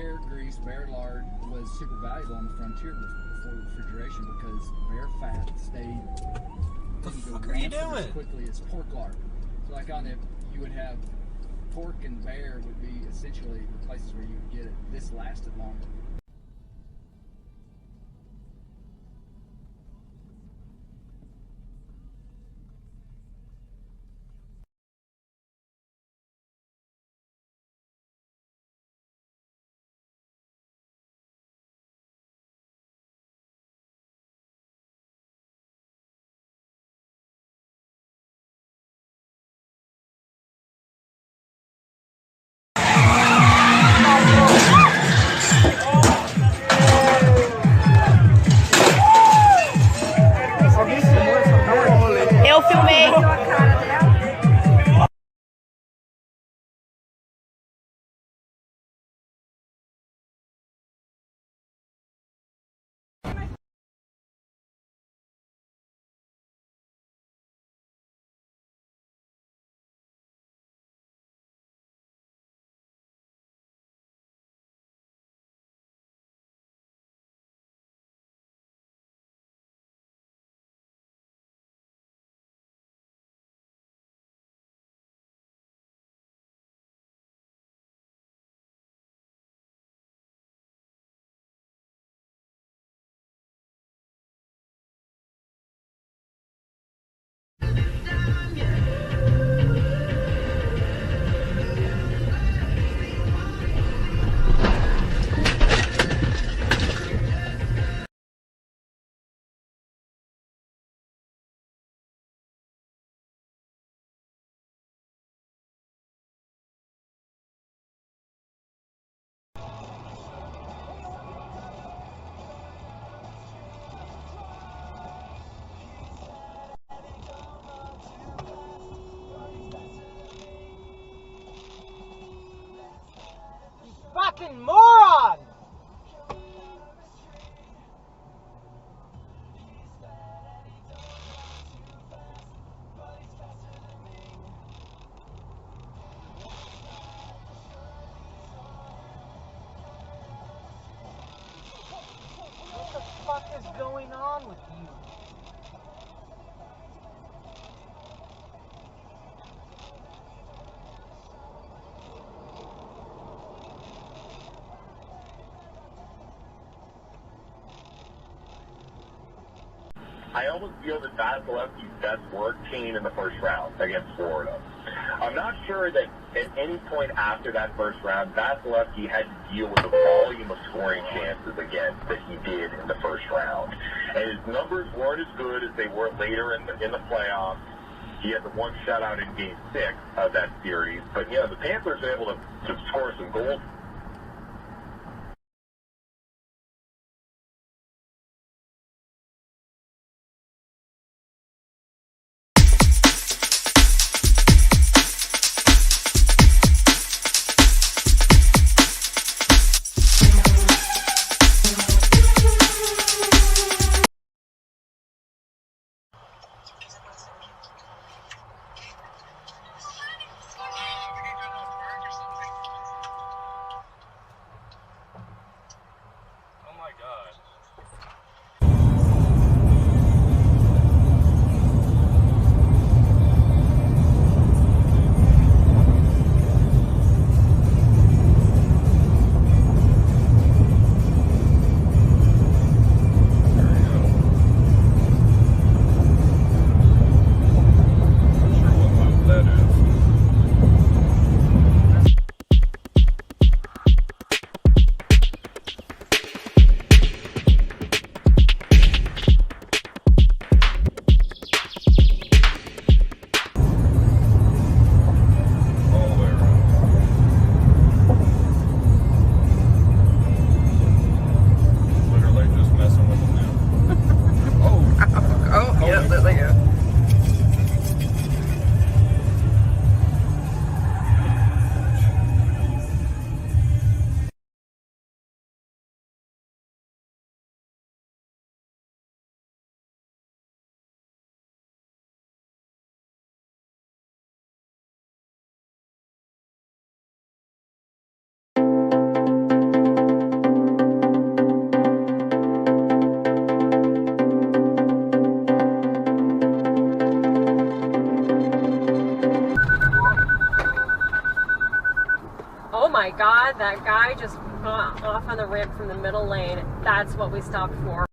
bear grease, bear lard was super valuable on the frontier before refrigeration because bear fat stayed. What the fuck are you doing? As quickly as pork lard. So like on it, you would have pork and bear would be essentially the places where you would get it. This lasted longer. Eu filmei. Fucking moron! What the fuck is going on with you? I almost feel that Vasilevsky's best work came in the first round against Florida. I'm not sure that at any point after that first round, Vasilevsky had to deal with the volume of scoring chances again that he did in the first round. And his numbers weren't as good as they were later in the playoffs. He had the one shutout in Game 6 of that series. But, yeah, the Panthers were able to score some goals. my God, that guy just got off on the ramp from the middle lane. That's what we stopped for.